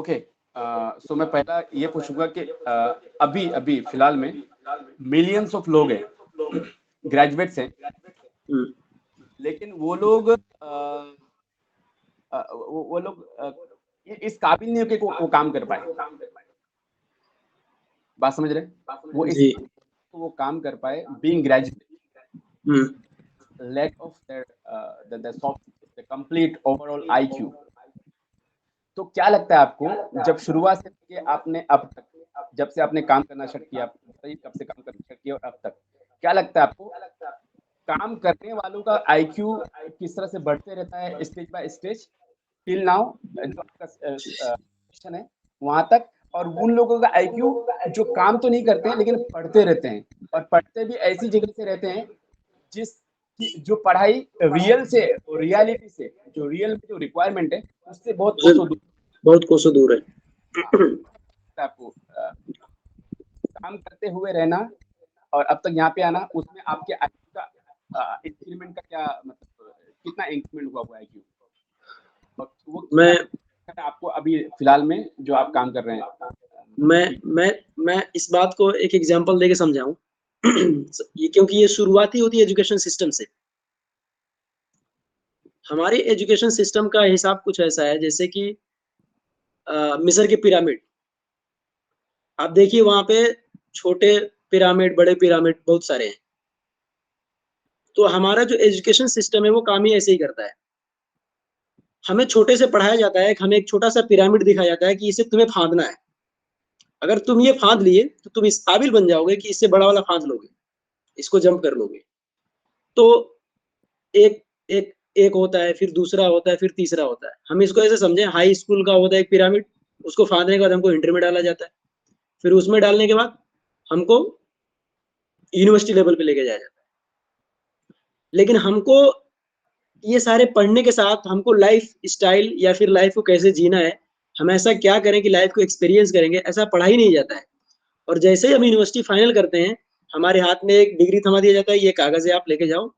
Okay, सो मैं पहला ये पूछूंगा कि अभी अभी फिलहाल में मिलियंस ऑफ लोग हैं, ग्रेजुएट्स हैं, लेकिन वो लोग वो लोग इस काबिल नहीं हो कि वो काम कर पाए। बात समझ रहे? वो इस जी। वो काम कर पाए being graduate, lack of the soft complete overall IQ. तो क्या लगता है आपको, जब शुरुआत से लेके आपने अब तक, जब से आपने काम करना स्टार्ट किया, कब से काम करना स्टार्ट किया और अब तक, क्या लगता है आपको काम करने वालों का आईक्यू किस तरह से बढ़ते रहता है stage by stage till now, जो आपका क्वेश्चन है वहां तक, और उन लोगों का आईक्यू जो काम तो नहीं करते हैं लेकिन पढ़ते रहते हैं, और पढ़ते भी ऐसी जगह से रहते हैं जिस जो पढ़ाई रियल से, रियलिटी से, जो रियल जो रिक्वायरमेंट है उससे बहुत कोसों दूर है। आपको काम करते हुए रहना और अब तक यहाँ पे आना, उसमें आपके आईक्यू का इंक्रीमेंट का क्या मतलब, कितना इंक्रीमेंट हुआ है आईक्यू, वो मैं आपको अभी फिलहाल में जो आप काम कर रहे हैं? मैं इस बात को एक एग्जांपल देके समझाऊं। ये क्योंकि ये शुरुआती होती है एजुकेशन सिस्टम से। हमारे एजुकेशन सिस्टम का हिसाब कुछ ऐसा है जैसे कि मिस्र के पिरामिड। आप देखिए वहां पे छोटे पिरामिड, बड़े पिरामिड बहुत सारे हैं। तो हमारा जो एजुकेशन सिस्टम है वो काम ही ऐसे ही करता है। हमें छोटे से पढ़ाया जाता है, हमें एक छोटा सा पिरामिड दिखाया जाता है कि इसे तुम्हें फांदना है। अगर तुम ये फांद लिए तो तुम इस काबिल बन जाओगे कि इससे बड़ा वाला फांद लोगे, इसको जंप कर लोगे। तो एक एक एक होता है, फिर दूसरा होता है, फिर तीसरा होता है। हम इसको ऐसे समझें, हाई स्कूल का होता है एक पिरामिड, उसको फांदने के बाद हमको इंटर में डाला जाता है, फिर उसमें डालने के बाद हमको यूनिवर्सिटी लेवल पे लेके जाया जाता है। लेकिन हमको ये सारे पढ़ने के साथ हमको लाइफ स्टाइल या फिर लाइफ को कैसे जीना है, हम ऐसा क्या करें कि लाइफ को एक्सपीरियंस करेंगे, ऐसा पढ़ा ही नहीं जाता है। और जैसे ही हम यूनिवर्सिटी फाइनल करते हैं, हमारे हाथ में एक डिग्री थमा दिया जाता है, ये कागज है, आप लेके जाओ,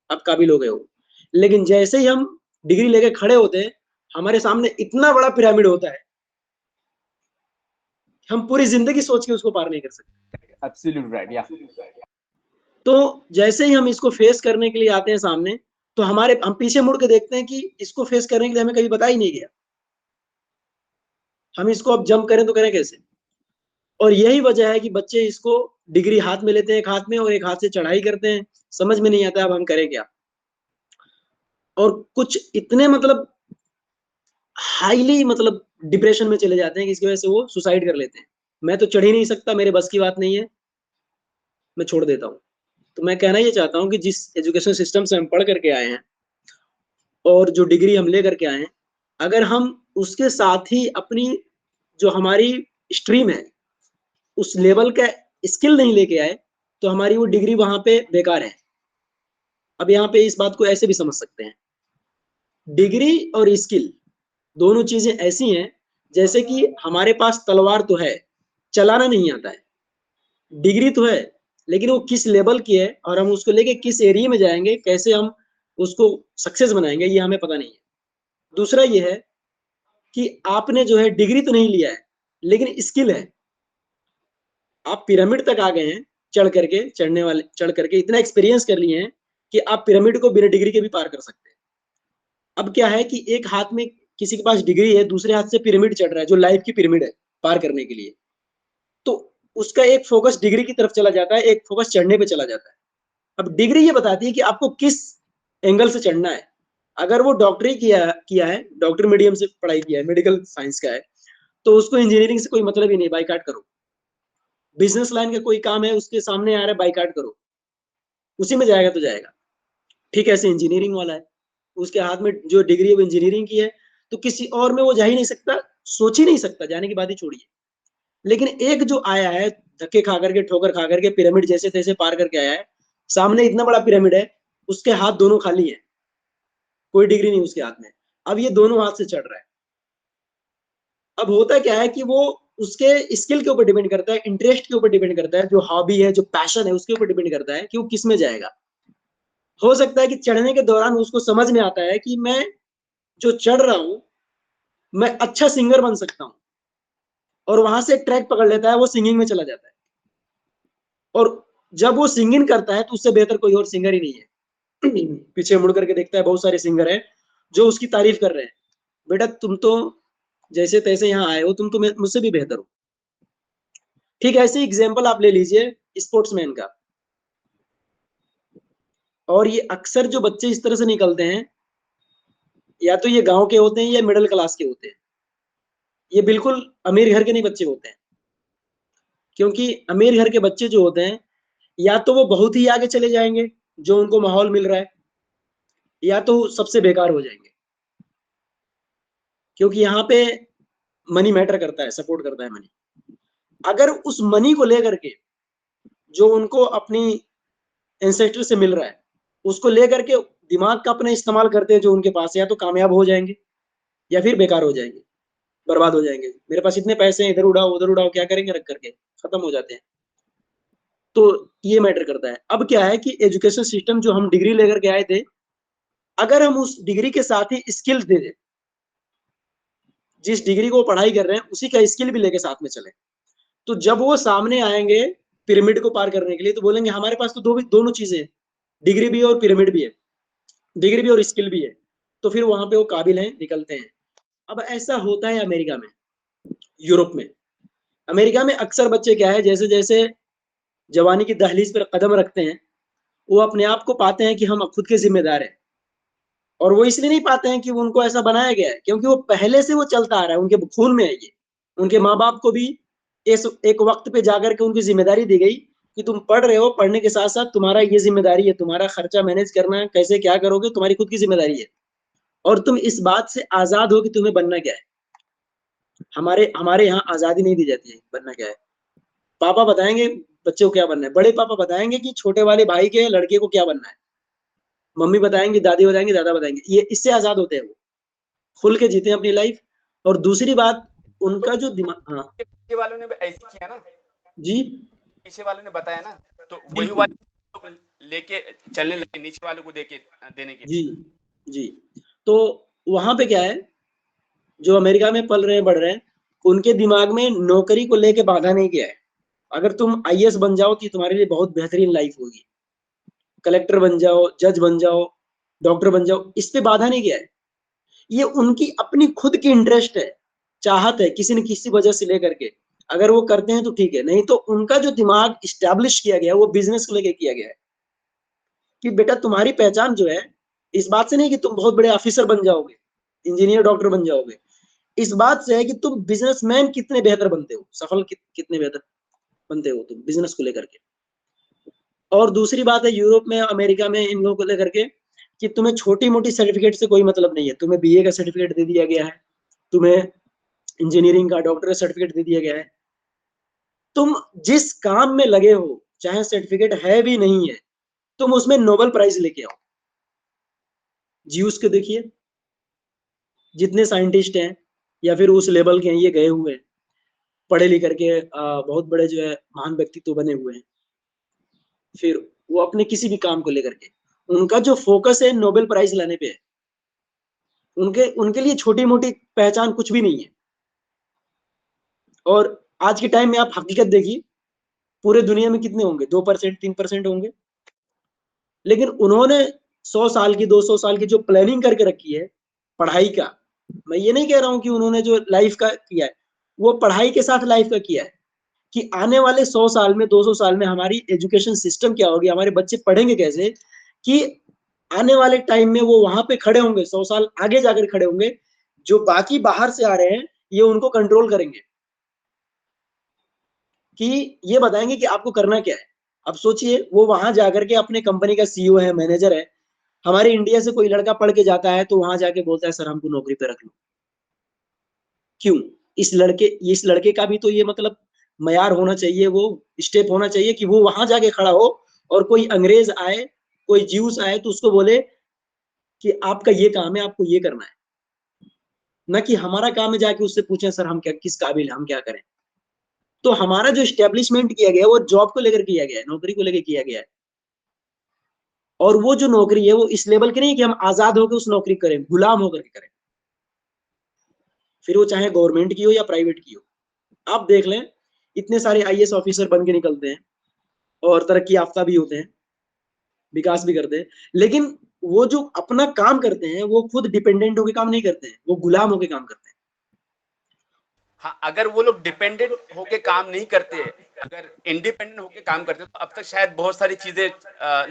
आप काबिल हो गए हो। लेकिन जैसे ही हम डिग्री लेके खड़े होते हैं, हमारे सामने इतना बड़ा पिरामिड होता है, हम पूरी जिंदगी सोच के उसको पार नहीं कर सकते। एब्सोल्यूट राइट, या तो जैसे ही हम इसको फेस करने के लिए आते हैं सामने, तो हम पीछे मुड़ के देखते हैं कि इसको फेस करने के लिए हमें कभी बताया ही नहीं गया। हम इसको अब जंप करें तो करें कैसे? और यही वजह है कि बच्चे इसको डिग्री हाथ में लेते हैं, एक हाथ में, और एक हाथ से चढ़ाई करते हैं, समझ में नहीं आता अब हम करें क्या। और कुछ इतने मतलब हाईली मतलब डिप्रेशन में चले जाते हैं कि इसकी वजह से वो सुसाइड कर लेते हैं। मैं तो चढ़ ही नहीं सकता, मेरे बस की बात नहीं है, मैं छोड़ देता हूँ। तो मैं कहना ये चाहता हूँ कि जिस एजुकेशन सिस्टम से हम पढ़ करके आए हैं और जो डिग्री हम ले करके आए हैं, अगर हम उसके साथ ही अपनी जो हमारी स्ट्रीम है उस लेवल का स्किल नहीं लेके आए, तो हमारी वो डिग्री वहां पे बेकार है। अब यहाँ पे इस बात को ऐसे भी समझ सकते हैं, डिग्री और स्किल दोनों चीजें ऐसी हैं जैसे कि हमारे पास तलवार तो है, चलाना नहीं आता है। डिग्री तो है, लेकिन वो किस लेवल की है और हम उसको लेके किस एरिया में जाएंगे, कैसे हम उसको सक्सेस बनाएंगे, ये हमें पता नहीं है। दूसरा ये है कि आपने जो है डिग्री तो नहीं लिया है, लेकिन स्किल है। आप पिरामिड तक आ गए हैं, चढ़ करके इतना एक्सपीरियंस कर लिए हैं कि आप पिरामिड को बिना डिग्री के भी पार कर सकते हैं। अब क्या है कि एक हाथ में किसी के पास डिग्री है, दूसरे हाथ से पिरामिड चढ़ रहा है जो लाइफ की पिरामिड है पार करने के लिए। तो उसका एक फोकस डिग्री की तरफ चला जाता है, एक फोकस चढ़ने पे चला जाता है। अब डिग्री ये बताती है कि आपको किस एंगल से चढ़ना है। अगर वो डॉक्टरी किया है, डॉक्टर मीडियम से पढ़ाई किया है, मेडिकल साइंस का है, तो उसको इंजीनियरिंग से कोई मतलब ही नहीं, बाइकाट करो। बिजनेस लाइन का कोई काम है उसके सामने आ रहा है, बाइकाट करो, उसी में जाएगा तो जाएगा। ठीक है, ऐसे इंजीनियरिंग वाला है, उसके हाथ में जो डिग्री है वो इंजीनियरिंग की है, तो किसी और में वो जा ही नहीं सकता, सोच ही नहीं सकता, जाने की बात ही छोड़िए। लेकिन एक जो आया है धक्के खा करके, ठोकर खा करके, पिरामिड जैसे तैसे पार करके आया है, सामने इतना बड़ा पिरामिड है, उसके हाथ दोनों खाली है, कोई डिग्री नहीं उसके हाथ में। अब ये दोनों हाथ से चढ़ रहा है। अब होता क्या है कि वो उसके स्किल के ऊपर डिपेंड करता है, इंटरेस्ट के ऊपर डिपेंड करता है, जो हॉबी है, जो पैशन है, उसके ऊपर डिपेंड करता है कि वो किस में जाएगा। हो सकता है कि चढ़ने के दौरान उसको समझ में आता है कि मैं जो चढ़ रहा हूं, मैं अच्छा सिंगर बन सकता हूं, और वहां से ट्रैक पकड़ लेता है, वो सिंगिंग में चला जाता है। और जब वो सिंगिंग करता है तो उससे बेहतर कोई और सिंगर ही नहीं है। पीछे मुड़ करके देखता है, बहुत सारे सिंगर हैं जो उसकी तारीफ कर रहे हैं, बेटा तुम तो जैसे तैसे यहाँ आए हो, तुम तो मुझसे भी बेहतर हो। ठीक है, ऐसे एग्जाम्पल आप ले लीजिए स्पोर्ट्समैन का। और ये अक्सर जो बच्चे इस तरह से निकलते हैं, या तो ये गांव के होते हैं या मिडिल क्लास के होते हैं, ये बिल्कुल अमीर घर के नहीं बच्चे होते हैं। क्योंकि अमीर घर के बच्चे जो होते हैं, या तो वो बहुत ही आगे चले जाएंगे जो उनको माहौल मिल रहा है, या तो सबसे बेकार हो जाएंगे। क्योंकि यहाँ पे मनी मैटर करता है, सपोर्ट करता है मनी। अगर उस मनी को लेकर के जो उनको अपनी एंसेस्टर से मिल रहा है, उसको लेकर के दिमाग का अपने इस्तेमाल करते हैं जो उनके पास है, या तो कामयाब हो जाएंगे या फिर बेकार हो जाएंगे, बर्बाद हो जाएंगे। मेरे पास इतने पैसे हैं, इधर उड़ाओ उधर उड़ाओ, क्या करेंगे रख करके, खत्म हो जाते हैं। तो ये मैटर करता है। अब क्या है कि एजुकेशन सिस्टम जो हम डिग्री लेकर के आए थे, अगर हम उस डिग्री के साथ ही स्किल्स दे दें, जिस डिग्री को पढ़ाई कर रहे हैं उसी का स्किल भी लेके साथ में चले, तो जब वो सामने आएंगे पिरामिड को पार करने के लिए, तो बोलेंगे हमारे पास तो दोनों चीजें हैं, डिग्री भी है और पिरामिड भी है, डिग्री भी और स्किल भी है। तो फिर वहां पे वो काबिल हैं, निकलते हैं। अब ऐसा होता है अमेरिका में, यूरोप में। अमेरिका में अक्सर बच्चे क्या है, जैसे जैसे जवानी की दहलीज पर कदम रखते हैं, वो अपने आप को पाते हैं कि हम अब खुद के जिम्मेदार हैं। और वो इसलिए नहीं पाते हैं कि उनको ऐसा बनाया गया है, क्योंकि वो पहले से वो चलता आ रहा है, उनके खून में है ये। उनके माँ बाप को भी इस एक वक्त पे जाकर के उनकी जिम्मेदारी दी गई कि तुम पढ़ रहे हो, पढ़ने के साथ साथ तुम्हारा ये जिम्मेदारी है, तुम्हारा खर्चा मैनेज करना है, कैसे क्या करोगे तुम्हारी खुद की जिम्मेदारी है। और तुम इस बात से आजाद हो कि तुम्हें बनना क्या है। हमारे हमारे यहाँ आजादी नहीं दी जाती है बनना क्या है। पापा बताएंगे बच्चे को क्या बनना है, बड़े पापा बताएंगे कि छोटे वाले भाई के लड़के को क्या बनना है, मम्मी बताएंगी, दादी बताएंगी, दादा बताएंगे। ये इससे आजाद होते हैं, वो खुल के जीते हैं अपनी लाइफ। और दूसरी बात, उनका जो दिमाग, हाँ पीछे वालों ने भी ऐसे किया ना, जी, पीछे वालों ने बताया ना, तो वही बिल्कुल वाले लेके चलने लगे नीचे वालों को देने के जी लिए। जी। तो वहां पे क्या है, जो अमेरिका में पल रहे हैं बढ़ रहे हैं, उनके दिमाग में नौकरी को लेके बाधा नहीं किया है। अगर तुम आईएएस बन जाओ तो तुम्हारे लिए बहुत बेहतरीन लाइफ होगी, कलेक्टर बन जाओ, जज बन जाओ, डॉक्टर बन जाओ, इस पे बाधा नहीं किया है। ये उनकी अपनी खुद की इंटरेस्ट है, चाहत है, किसी न किसी वजह से लेकर के। अगर वो करते हैं तो ठीक है, नहीं तो उनका जो दिमाग इस्टेब्लिश किया गया है वो बिजनेस को लेकर किया गया है। कि बेटा तुम्हारी पहचान जो है, इस बात से नहीं कि तुम बहुत बड़े ऑफिसर बन जाओगे, इंजीनियर डॉक्टर बन जाओगे, इस बात से है कि तुम बिजनेसमैन कितने बेहतर बनते हो, सफल कितने बेहतर बनते हो तुम बिजनेस को लेकर के। और दूसरी बात है यूरोप में, अमेरिका में, इन लोगों को लेकर के कि तुम्हें छोटी मोटी सर्टिफिकेट से कोई मतलब नहीं है। तुम्हें बीए का सर्टिफिकेट दे दिया गया है, तुम्हें इंजीनियरिंग का डॉक्टर का सर्टिफिकेट दे दिया गया है। तुम जिस काम में लगे हो, चाहे सर्टिफिकेट है भी नहीं है, तुम उसमें नोबेल प्राइज लेके आओ। जीउस के देखिए, जितने साइंटिस्ट हैं या फिर उस लेवल के हैं, ये गए हुए हैं, पढ़े लिख करके बहुत बड़े जो है महान व्यक्तित्व बने हुए हैं। फिर वो अपने किसी भी काम को लेकर के, उनका जो फोकस है नोबेल प्राइज लाने पे है। उनके उनके लिए छोटी मोटी पहचान कुछ भी नहीं है। और आज के टाइम में आप हकीकत देखिए, पूरे दुनिया में कितने होंगे, 2% 3% होंगे। लेकिन उन्होंने 100 साल की 200 साल की जो प्लानिंग करके रखी है पढ़ाई का, मैं ये नहीं कह रहा हूं कि उन्होंने जो लाइफ का किया है वो पढ़ाई के साथ लाइफ का किया है, कि आने वाले 100 साल में 200 साल में हमारी एजुकेशन सिस्टम क्या होगी, हमारे बच्चे पढ़ेंगे कैसे, कि आने वाले टाइम में वो वहां पे खड़े होंगे, 100 साल आगे जाकर खड़े होंगे, जो बाकी बाहर से आ रहे हैं ये उनको कंट्रोल करेंगे, कि ये बताएंगे कि आपको करना क्या है। अब सोचिए, वो वहां जाकर के अपने कंपनी का सीईओ है, मैनेजर है। हमारे इंडिया से कोई लड़का पढ़ के जाता है तो वहां जाके बोलता है सर हमको नौकरी पे रख लो। क्यों? इस लड़के का भी तो ये मतलब मयार होना चाहिए, वो स्टेप होना चाहिए कि वो वहां जाके खड़ा हो और कोई अंग्रेज आए, कोई ज्यूस आए तो उसको बोले कि आपका ये काम है, आपको ये करना है। न कि हमारा काम है जाके उससे पूछें सर हम क्या किस काबिल है, हम क्या करें। तो हमारा जो स्टेब्लिशमेंट किया गया है वो जॉब को लेकर किया गया है, नौकरी को लेकर किया गया है। और वो जो नौकरी है वो इस लेवल की नहीं कि हम आजाद होकर उस नौकरी करें, गुलाम होकर के करें, फिर वो चाहे गवर्नमेंट की हो या प्राइवेट की हो। आप देख लें, इतने सारे आईएएस ऑफिसर बन के निकलते हैं और तरक्की याफ्ता भी होते हैं, विकास भी करते हैं, लेकिन वो जो अपना काम करते हैं वो खुद डिपेंडेंट होके काम नहीं करते हैं, वो गुलाम होके काम करते हैं। हाँ, अगर वो लोग डिपेंडेंट होके काम नहीं करते, अगर इंडिपेंडेंट होके काम करते, तो अब तक शायद बहुत सारी चीजें,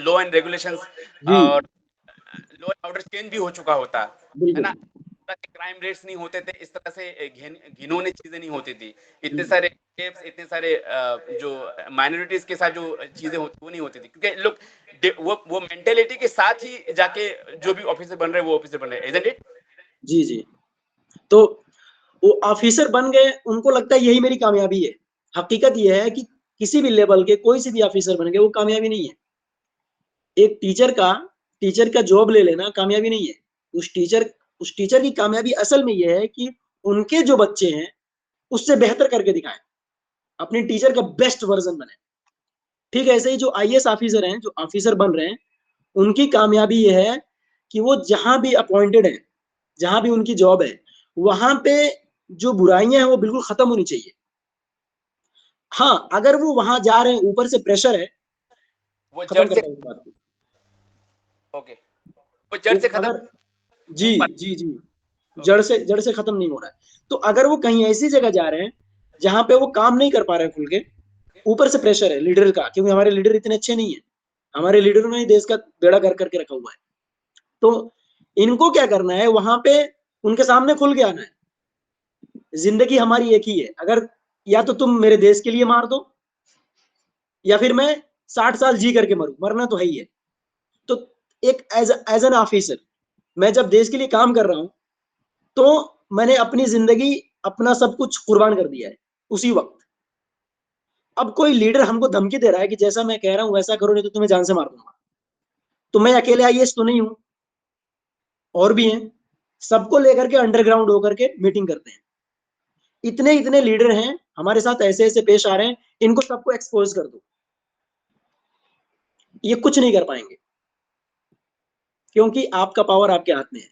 लॉ एंड रेगुलेशंस जी और लॉ एंड ऑर्डर चेंज भी हो चुका होता है ना। बिल्कुल। क्राइम रेट्स नहीं होते थे, इस तरह से घिनौनी चीजें नहीं होती थी, इतने हम्म, सारे केप्स, इतने सारे जो माइनॉरिटीज के साथ जो चीजें होती वो नहीं होती थी, क्योंकि लोग वो मेंटेलिटी के साथ ही जाके जो भी ऑफिसर बन रहे हैं वो ऑफिसर बन रहे हैं, इजंट इट? जी जी। तो वो ऑफिसर बन गए, उनको लगता है यही मेरी कामयाबी है। हकीकत यह है कि किसी भी लेवल के कोई से भी ऑफिसर बन गए वो कामयाबी नहीं है। एक टीचर का जॉब ले लेना कामयाबी नहीं है। उस टीचर की कामयाबी असल में यह है कि उनके जो बच्चे हैं उससे बेहतर करके दिखाएं, अपने टीचर का बेस्ट वर्जन बने। ठीक है, ऐसे ही जो आईएएस ऑफिसर हैं, जो ऑफिसर बन रहे हैं, उनकी कामयाबी यह है कि वो जहां भी अपॉइंटेड है, जहां भी उनकी जॉब है, वहां पे जो बुराइयां हैं वो बिल्कुल खत्म होनी चाहिए। हाँ, अगर वो वहां जा रहे हैं, ऊपर से प्रेशर है, वो खत्म जड़ से, करता हूँ इस बात को। ओके, वो जड़ से खत्म, अगर जी ऊपर, जी जी, ओके, जड़ से खत्म नहीं हो रहा है, तो अगर वो कहीं ऐसी जगह जा रहे हैं जहां पे वो काम नहीं कर पा रहे हैं खुल के, ऊपर से प्रेशर है लीडर का, क्योंकि हमारे लीडर इतने अच्छे नहीं है, हमारे लीडरों ने ही देश का बेड़ा कर करके रखा हुआ है, तो इनको क्या करना है, वहां पे उनके सामने खुल के आना है। जिंदगी हमारी एक ही है, अगर या तो तुम मेरे देश के लिए मार दो, या फिर मैं 60 साल जी करके मरूं, मरना तो है ही है। तो एक एज एन ऑफिसर, मैं जब देश के लिए काम कर रहा हूं, तो मैंने अपनी जिंदगी, अपना सब कुछ कुर्बान कर दिया है उसी वक्त। अब कोई लीडर हमको धमकी दे रहा है कि जैसा मैं कह रहा हूं वैसा करो, नहीं तो तुम्हें जान से मार दूंगा, तो मैं अकेले आईएएस तो नहीं हूं, और भी हैं, सबको लेकर के अंडरग्राउंड होकर के मीटिंग करते हैं। इतने इतने लीडर हैं हमारे साथ, ऐसे ऐसे पेश आ रहे हैं, इनको सबको एक्सपोज कर दो, ये कुछ नहीं कर पाएंगे, क्योंकि आपका पावर आपके हाथ में है।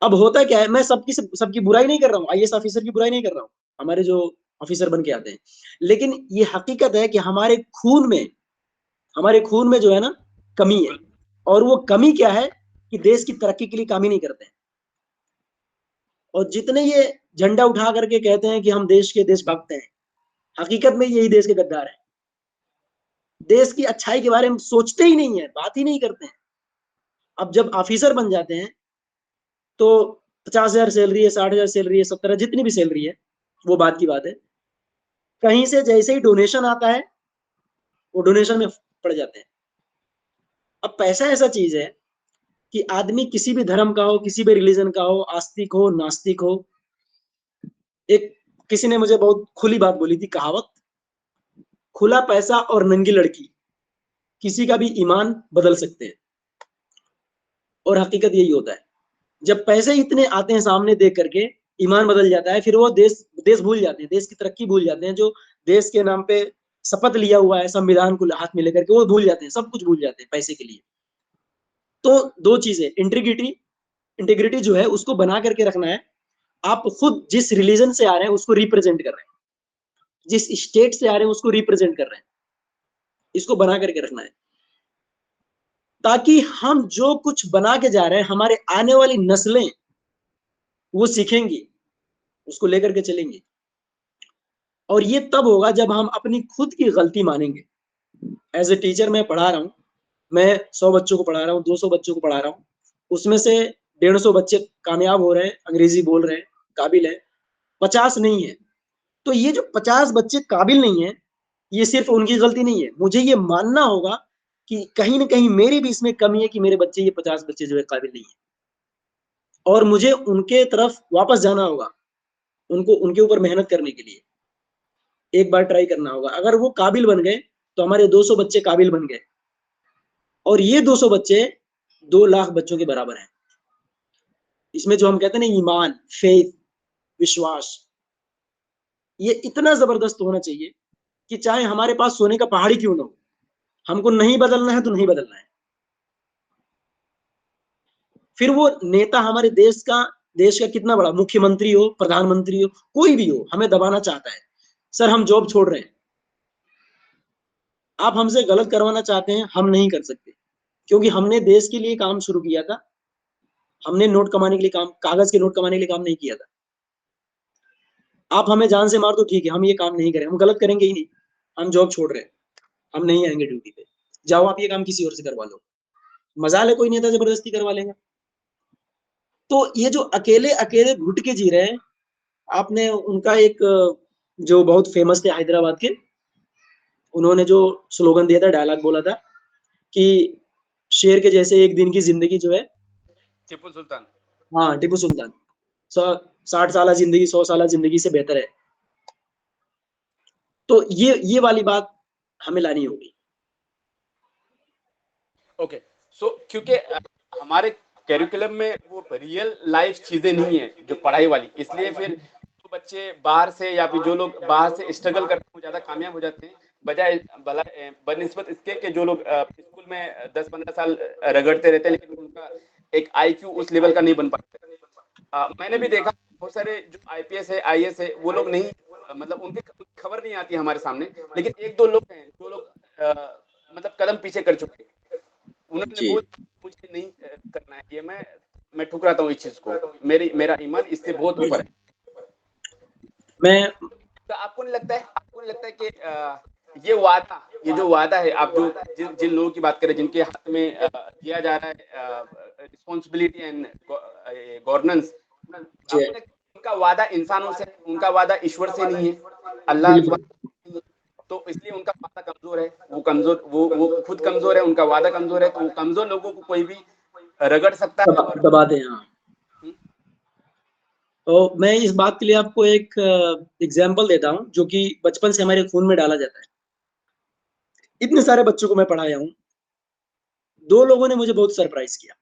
अब होता क्या है, मैं सबकी बुराई नहीं कर रहा हूँ, आईएएस ऑफिसर की बुराई नहीं कर रहा हूँ, हमारे जो ऑफिसर बन के आते हैं, लेकिन ये हकीकत है कि हमारे खून में जो है ना, कमी है। और वो कमी क्या है कि देश की तरक्की के लिए काम ही नहीं करते हैं। और जितने ये झंडा उठा करके कहते हैं कि हम देश के देशभक्त हैं, हकीकत में यही देश के गद्दार हैं। देश की अच्छाई के बारे में सोचते ही नहीं है, बात ही नहीं करते हैं। अब जब ऑफिसर बन जाते हैं तो 50,000 सैलरी है, 60,000 सैलरी है, 70, जितनी भी सैलरी है, वो बात की बात है। कहीं से जैसे ही डोनेशन आता है, वो डोनेशन में पड़ जाते हैं। अब पैसा ऐसा चीज है कि आदमी किसी भी धर्म का हो, किसी भी रिलीजन का हो, आस्तिक हो, नास्तिक हो, एक किसी ने मुझे बहुत खुली बात बोली थी, कहावत, खुला पैसा और नंगी लड़की किसी का भी ईमान बदल सकते हैं। और हकीकत यही होता है, जब पैसे इतने आते हैं सामने देख करके, ईमान बदल जाता है, फिर वो देश देश भूल जाते हैं, देश की तरक्की भूल जाते हैं, जो देश के नाम पे शपथ लिया हुआ है संविधान को हाथ में लेकर के, वो भूल जाते हैं, सब कुछ भूल जाते हैं पैसे के लिए। तो दो चीजें, इंटीग्रिटी, इंटीग्रिटी जो है उसको बना करके रखना है। आप खुद जिस रिलीजन से आ रहे हैं उसको रिप्रेजेंट कर रहे हैं, जिस स्टेट से आ रहे हैं उसको रिप्रेजेंट कर रहे हैं, इसको बना करके रखना है, ताकि हम जो कुछ बना के जा रहे हैं, हमारे आने वाली नस्लें वो सीखेंगी, उसको लेकर के चलेंगे। और ये तब होगा जब हम अपनी खुद की गलती मानेंगे। एज ए टीचर मैं पढ़ा रहा हूँ, मैं 100 बच्चों को पढ़ा रहा हूँ, 200 बच्चों को पढ़ा रहा हूँ, उसमें से 150 बच्चे कामयाब हो रहे हैं, अंग्रेजी बोल रहे हैं, काबिल है, 50 नहीं है। तो ये जो 50 बच्चे काबिल नहीं है, ये सिर्फ उनकी गलती नहीं है, मुझे ये मानना होगा कि कहीं ना कहीं मेरी भी इसमें कमी है कि मेरे बच्चे, ये 50 बच्चे जो है काबिल नहीं है, और मुझे उनके तरफ वापस जाना होगा, उनको उनके ऊपर मेहनत करने के लिए एक बार ट्राई करना होगा। अगर वो काबिल बन गए तो हमारे 200 बच्चे काबिल बन गए, और ये 200 बच्चे 2 लाख बच्चों के बराबर हैं। इसमें जो हम कहते हैं ना, ईमान, फेथ, विश्वास, ये इतना जबरदस्त होना चाहिए कि चाहे हमारे पास सोने का पहाड़ी क्यों ना हो, हमको नहीं बदलना है तो नहीं बदलना है। फिर वो नेता हमारे देश का कितना बड़ा मुख्यमंत्री हो, प्रधानमंत्री हो, कोई भी हो, हमें दबाना चाहता है, सर हम जॉब छोड़ रहे हैं, आप हमसे गलत करवाना चाहते हैं, हम नहीं कर सकते, क्योंकि हमने देश के लिए काम शुरू किया था, हमने नोट कमाने के लिए काम, कागज के नोट कमाने के लिए काम नहीं किया था। आप हमें जान से मार दो ठीक है, हम ये काम नहीं करें, हम गलत करेंगे ही नहीं, हम जॉब छोड़ रहे हैं, हम नहीं आएंगे ड्यूटी पे, जाओ आप ये काम किसी और से करवा लो। मजाल है, कोई नेता जबरदस्ती करवा लेगा। तो ये जो अकेले अकेले घुट के जी रहे हैं, आपने उनका एक जो बहुत फेमस थे हैदराबाद के, उन्होंने जो स्लोगन दिया था, डायलॉग बोला था कि शेर के जैसे एक दिन की जिंदगी जो है, टीपू सुल्तान, हाँ टीपू सुल्तान, 60 साल जिंदगी 100 साल जिंदगी से बेहतर है। तो ये वाली बात हमें लानी होगी। ओके सो क्योंकि हमारे करिकुलम में वो रियल लाइफ चीजें नहीं है जो पढ़ाई वाली, इसलिए फिर जो बच्चे बाहर से या फिर जो लोग बाहर से स्ट्रगल करते हैं वो ज्यादा कामयाब हो जाते हैं, बजाय बनस्बत इसके कि जो लोग स्कूल में 10-15 साल रगड़ते रहते हैं लेकिन उनका एक आईक्यू उस लेवल का नहीं बन पाता। मैंने भी देखा बहुत सारे जो आईपीएस है आईएएस है वो लोग नहीं, मतलब उनकी खबर नहीं आती हमारे सामने, लेकिन एक दो लोग हैं जो लोग मतलब कदम पीछे कर चुके हैं, उन्होंने बोल मुझे नहीं करना है ये, मैं ठुकराता हूँ इस चीज को, मेरा ईमान इससे बहुत ऊपर है। मैं तो आपको नहीं लगता है कि ये जो वादा है, आप जो जिन लोगों की बात करें जिनके हाथ में दिया जा रहा है रिस्पॉन्सिबिलिटी एंड गवर्नेंस, उनका वादा इंसानों से, उनका वादा ईश्वर से नहीं है, अल्लाह, तो इसलिए उनका वादा कमजोर है, वो खुद कमजोर है, उनका वादा कमजोर है, तो वो कमजोर लोगों को कोई भी रगड़ सकता है और दबा दे। हाँ, तो मैं इस बात के लिए आपको एक एग्जाम्पल देता हूँ जो कि बचपन से हमारे खून में डाला जाता है। इतने सारे बच्चों को मैं पढ़ाया हूँ, दो लोगों ने मुझे बहुत सरप्राइज किया,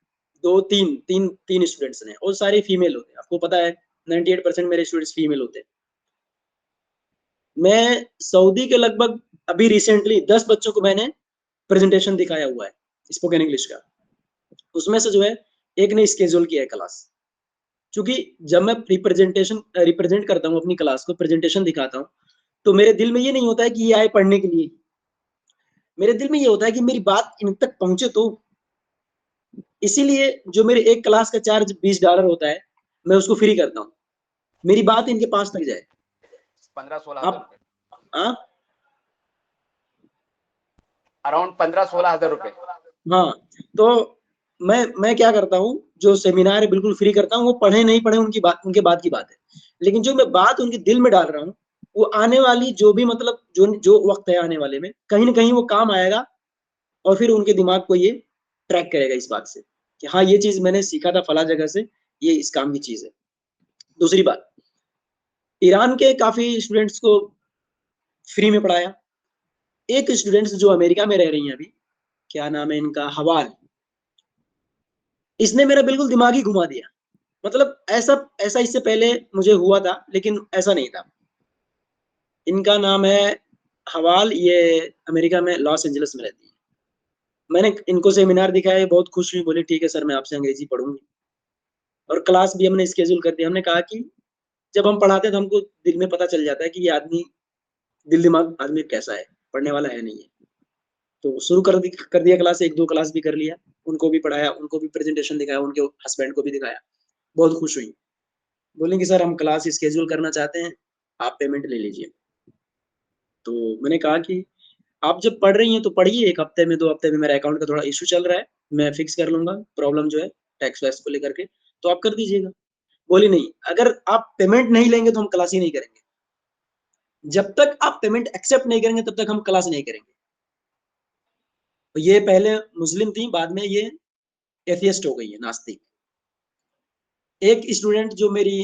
दो तीन तीन तीन स्टूडेंट्स ने, और सारे फीमेल होते हैं, आपको पता है 98% मेरे स्टूडेंट्स फीमेल होते हैं। मैं सऊदी के लगभग अभी रिसेंटली 10 बच्चों को मैंने प्रेजेंटेशन दिखाया हुआ है स्पोकन इंग्लिश का, उसमें से जो है एक ने स्केड्यूल किया है क्लास, क्योंकि जब मैं रिप्रेजेंट करता हूँ अपनी क्लास को, प्रेजेंटेशन दिखाता हूँ, तो मेरे दिल में ये नहीं होता है कि ये आए पढ़ने के लिए, मेरे दिल में ये होता है कि मेरी बात इन तक पहुंचे। तो इसीलिए जो मेरे एक क्लास का चार्ज $20 होता है, मैं उसको फ्री करता हूँ, मेरी बात इनके पास तक जाए। 15-16 हाँ, अराउंड 15-16 हजार रुपए। हाँ, तो मैं क्या करता हूँ, जो सेमिनार है बिल्कुल फ्री करता हूँ, वो पढ़े नहीं पढ़े उनके बात की बात है, लेकिन जो मैं बात उनके दिल में डाल रहा हूँ, वो आने वाली जो भी मतलब जो जो वक्त है आने वाले में कहीं ना कहीं वो काम आएगा, और फिर उनके दिमाग को ये ट्रैक करेगा इस बात से कि हाँ ये चीज मैंने सीखा था फला जगह से, ये इस काम की चीज है। दूसरी बात, ईरान के काफी स्टूडेंट्स को फ्री में पढ़ाया। एक स्टूडेंट्स जो अमेरिका में रह रही हैं अभी, क्या नाम है इनका, हवाल, इसने मेरा बिल्कुल दिमाग ही घुमा दिया। मतलब ऐसा ऐसा इससे पहले मुझे हुआ था लेकिन ऐसा नहीं था। इनका नाम है हवाल, ये अमेरिका में लॉस एंजलिस में रहती है। मैंने इनको सेमिनार दिखाया, ये बहुत खुश हुई, बोले ठीक है सर मैं आपसे अंग्रेजी पढ़ूंगी, और क्लास भी हमने स्केड्यूल कर दिया। हमने कहा कि जब हम पढ़ाते हैं तो हमको दिल में पता चल जाता है कि ये आदमी दिल दिमाग आदमी कैसा है, पढ़ने वाला है नहीं है। तो शुरू कर दिया क्लास, एक दो क्लास भी कर लिया, उनको भी पढ़ाया, उनको भी प्रेजेंटेशन दिखाया, उनके हस्बैंड को भी दिखाया, बहुत खुश हुई। बोलेंगे सर हम क्लास स्केड्यूल करना चाहते हैं, आप पेमेंट ले लीजिए। तो मैंने कहा कि आप जब पढ़ रही हैं तो पढ़िए, एक हफ्ते में 2 हफ्ते में, मेरा अकाउंट का थोड़ा इशू चल रहा है, मैं फिक्स कर लूंगा प्रॉब्लम जो है टैक्स वैक्स को लेकर के, तो आप कर दीजिएगा। बोली नहीं, अगर आप पेमेंट नहीं लेंगे तो हम क्लास ही नहीं करेंगे, जब तक आप पेमेंट एक्सेप्ट नहीं करेंगे तब तक हम क्लास नहीं करेंगे। तो ये पहले मुस्लिम थी, बाद में ये एथियस्ट हो गई है, नास्तिक। एक स्टूडेंट जो मेरी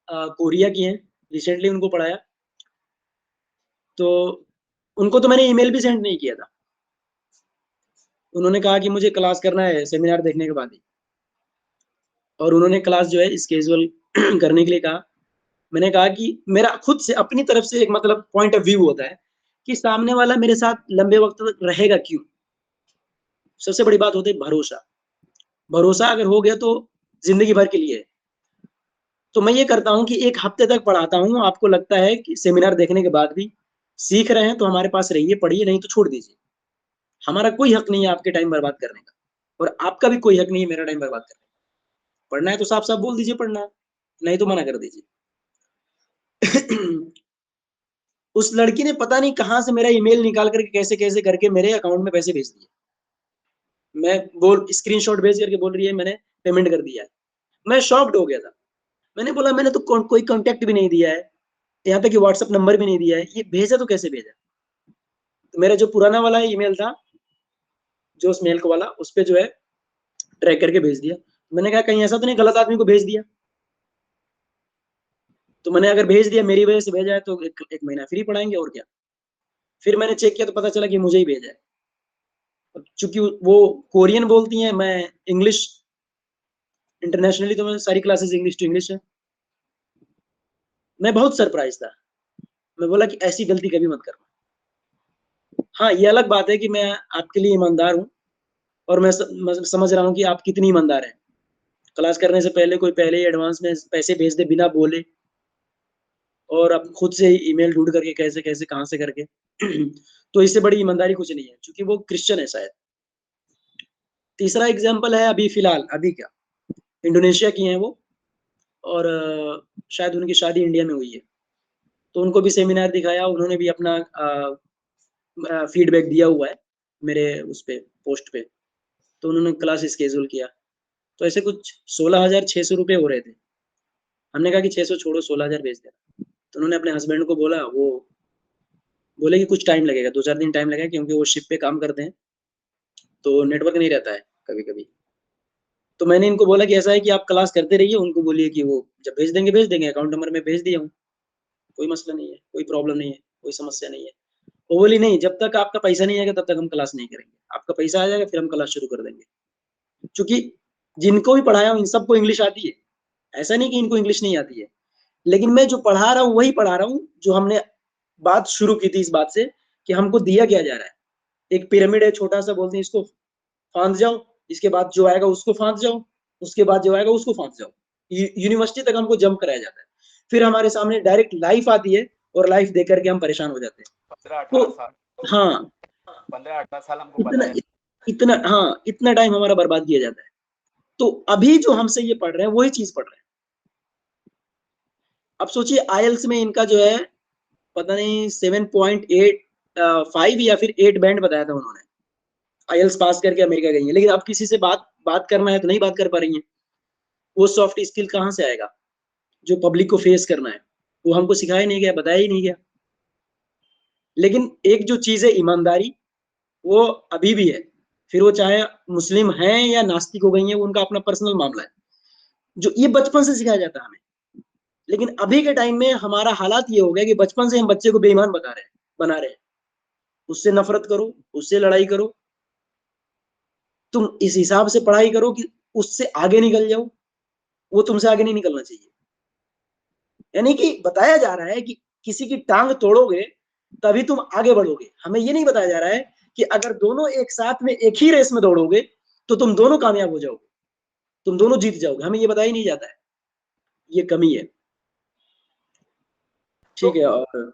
कोरिया की है, रिसेंटली उनको पढ़ाया, तो उनको तो मैंने ईमेल भी सेंड नहीं किया था, उन्होंने कहा कि मुझे क्लास करना है सेमिनार देखने के बाद ही, और उन्होंने क्लास जो है स्केजुअल करने के लिए कहा। मैंने कहा कि मेरा खुद से अपनी तरफ से एक मतलब पॉइंट ऑफ व्यू होता है कि सामने वाला मेरे साथ लंबे वक्त तक रहेगा क्यों। सबसे बड़ी बात होती है भरोसा, भरोसा अगर हो गया तो जिंदगी भर के लिए है। तो मैं ये करता हूँ कि एक हफ्ते तक पढ़ाता हूँ, आपको लगता है कि सेमिनार देखने के बाद भी सीख रहे हैं तो हमारे पास रहिए, पढ़िए, नहीं तो छोड़ दीजिए। हमारा कोई हक नहीं है आपके टाइम बर्बाद करने का, और आपका भी कोई हक नहीं है मेरा टाइम बर्बाद करने का। पढ़ना है तो साफ-साफ बोल दीजिए पढ़ना है, नहीं तो मना कर दीजिए। उस लड़की ने पता नहीं कहाँ से मेरा ईमेल निकाल करके कैसे-कैसे करके मेरे अकाउंट में पैसे भेज दिए। मैं बोल स्क्रीनशॉट भेज करके बोल रही है मैंने पेमेंट कर दिया है। मैं शॉक्ड हो गया था। मैंने बोला मैंने तो कोई कॉन्टैक्ट भी नहीं दिया है, यहाँ तक कि व्हाट्सएप नंबर भी नहीं दिया है, ये भेजा तो कैसे भेजा? तो मेरा जो पुराना वाला ईमेल था, जो उस मेल को वाला, उस पे जो है ट्रैक करके भेज दिया। मैंने कहा कहीं ऐसा तो नहीं गलत आदमी को भेज दिया? तो मैंने अगर भेज दिया, मेरी वजह से भेजा है, तो 1 महीना फ्री पढ़ाएँगे और क्या। फिर मैंने चेक किया तो पता चला कि मुझे ही भेजा है। चूँकि वो कोरियन बोलती हैं, मैं इंग्लिश, इंटरनेशनली तो मैं सारी क्लासेस इंग्लिश टू इंग्लिश है। मैं बहुत सरप्राइज़ था। मैं बोला कि ऐसी गलती कभी मत करना। हाँ, ये अलग बात है कि मैं आपके लिए ईमानदार हूँ, और मैं समझ रहा हूँ कि आप कितनी ईमानदार हैं। क्लास करने से पहले कोई पहले ही एडवांस में पैसे भेज दे बिना बोले, और आप खुद से ही ईमेल ढूँढ करके कैसे-कैसे, कहाँ से करके। तो इससे बड़ी ईमानदारी कुछ नहीं है, क्योंकि वो क्रिश्चियन है शायद। तीसरा एग्ज़ाम्पल है अभी फ़िलहाल, अभी क्या, इंडोनेशिया की हैं वो, और शायद उनकी शादी इंडिया में हुई है। तो उनको भी सेमिनार दिखाया, उन्होंने भी अपना फीडबैक दिया हुआ है मेरे उस पे, पोस्ट पे। तो उन्होंने क्लास शेड्यूल किया। तो ऐसे कुछ 16,600 रुपए हो रहे थे। हमने कहा कि 600 छोड़ो, 16,000 भेज देना। तो उन्होंने अपने हस्बैंड को बोला, वो बोले कि कुछ टाइम लगेगा, 2-4 दिन टाइम लगेगा, क्योंकि वो शिप पे काम करते हैं, तो नेटवर्क नहीं रहता है कभी-कभी। तो मैंने इनको बोला कि ऐसा है कि आप क्लास करते रहिए, उनको बोलिए कि वो जब भेज देंगे, अकाउंट नंबर मैं भेज दिया हूँ, कोई मसला नहीं है, कोई प्रॉब्लम नहीं है, कोई समस्या नहीं है। वो बोली नहीं, जब तक आपका पैसा नहीं आएगा तब तक हम क्लास नहीं करेंगे। आपका पैसा आ जाएगा फिर हम क्लास शुरू कर देंगे। चूँकि जिनको भी पढ़ाया हूँ इन सबको इंग्लिश आती है। ऐसा नहीं कि इनको इंग्लिश नहीं आती है। लेकिन मैं जो पढ़ा रहा हूँ वही पढ़ा रहा हूँ जो हमने बात शुरू की थी इस बात से, कि हमको दिया क्या जा रहा है। एक पिरामिड है छोटा-सा, बोलते हैं इसको फाँद जाओ, इसके बाद जो आएगा उसको फाँद जाओ, उसके बाद जो आएगा उसको फाँद जाओ। यूनिवर्सिटी तक हमको जंप कराया जाता है। फिर हमारे सामने डायरेक्ट लाइफ़ आती है, और लाइफ़ देख कर के हम परेशान हो जाते हैं। 15-18 तो साल हाँ, 15-18 साल हमको इतना बताया। इतना हाँ, इतना टाइम हमारा बर्बाद किया जाता है। तो अभी जो हमसे ये पढ़ रहे हैं, वही चीज़ पढ़ रहे हैं। अब सोचिए आईएलटीएस में इनका जो है, पता नहीं 7.8 5 या फिर 8 बैंड बताया था उन्होंने। आईएलटीएस पास करके अमेरिका गई हैं, लेकिन अब किसी से बात बात करना है तो नहीं बात कर पा रही हैं। वो सॉफ्ट स्किल कहाँ से आएगा, जो पब्लिक को फेस करना है? वो हमको सिखाया नहीं गया, बताया ही नहीं गया। लेकिन एक जो चीज़ है ईमानदारी, वो अभी भी है। फिर वो चाहे मुस्लिम हैं या नास्तिक हो गई हैं, वो उनका अपना पर्सनल मामला है। जो ये बचपन से सिखाया जाता है हमें। लेकिन अभी के टाइम में हमारा हालात ये हो गया कि बचपन से हम बच्चे को बेईमान बना रहे हैं। उससे नफ़रत करो, उससे लड़ाई करो। तुम इस हिसाब से पढ़ाई करो कि उससे आगे निकल जाओ, वो तुमसे आगे नहीं निकलना चाहिए। यानी कि बताया जा रहा है कि किसी की टाँग तोड़ोगे, तभी तुम आगे बढ़ोगे। हमें ये नहीं बताया जा रहा है कि अगर दोनों एक साथ में एक ही रेस में दौड़ोगे, तो तुम दोनों कामयाब हो जाओगे, तुम दोनों जीत जाओगे। हमें ये बताया ही नहीं जाता है। ये कमी है। तो ठीक है, और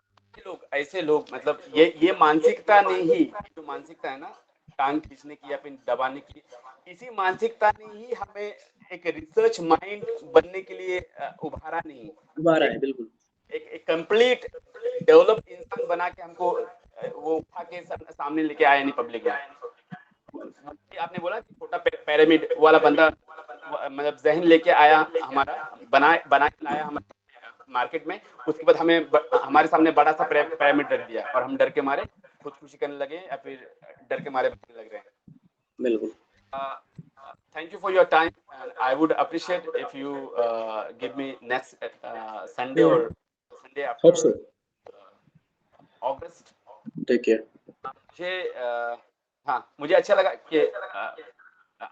ऐसे लोग मतलब ये मानसिकता ने ही, जो मानसिकता है ना टांग खींचने की या फिर दबाने की, इसी मानसिकता ने ही हमें एक रिसर्च माइंड बनने के लिए उभारा नहीं। दोबारा एक है, बिल्कुल। एक कंप्लीट डेवलप इंसान बना के हमको वो उठा के सामने लेके आया नहीं पब्लिक में। आपने बोला कि छोटा पिरामिड वाला बंदा मतलब जहन लेके आया, हमारा बना के लाया हमारे मार्केट में। उसके बाद हमें हमारे सामने बड़ा सा पिरामिड रख दिया, और हम डर के मारे खुदकुशी करने लगे या फिर डर के मारे भागने लग रहे हैं। बिल्कुल। Thank you for your time, and I would appreciate if you give me next Sunday हुँ, or Sunday hope after so. August. Take care. मुझे हाँ, मुझे अच्छा लगा कि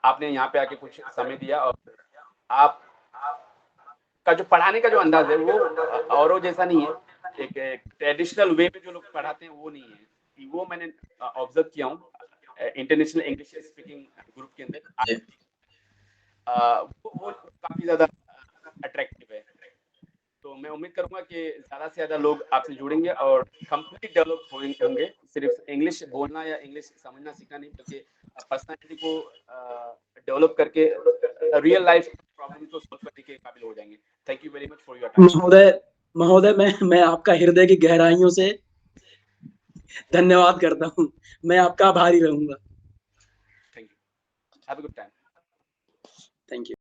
आपने यहाँ पे आके कुछ समय दिया, और आप का जो पढ़ाने का जो अंदाज है वो औरों जैसा नहीं है। एक ट्रेडिशनल वे में जो लोग पढ़ाते हैं वो नहीं है, वो मैंने ऑब्जर्व किया हूँ इंटरनेशनल इंग्लिश स्पीकिंग ग्रुप के अंदर। जी। वो काफी ज्यादा अट्रैक्टिव है। तो मैं उम्मीद करूंगा कि ज़्यादा से ज़्यादा लोग आपसे जुड़ेंगे और कंप्लीट डेवलप होंगे। सिर्फ इंग्लिश बोलना या इंग्लिश समझना सीखना नहीं, बल्कि पर्सनालिटी को डेवलप करके रियल लाइफ प्रॉब्लम को सॉल्व करने के काबिल हो जाएंगे। Thank you very much for your time. महोदय मैं आपका हृदय की गहराइयों से धन्यवाद करता हूँ। मैं आपका आभारी रहूंगा। Thank you. Have a good time. Thank you.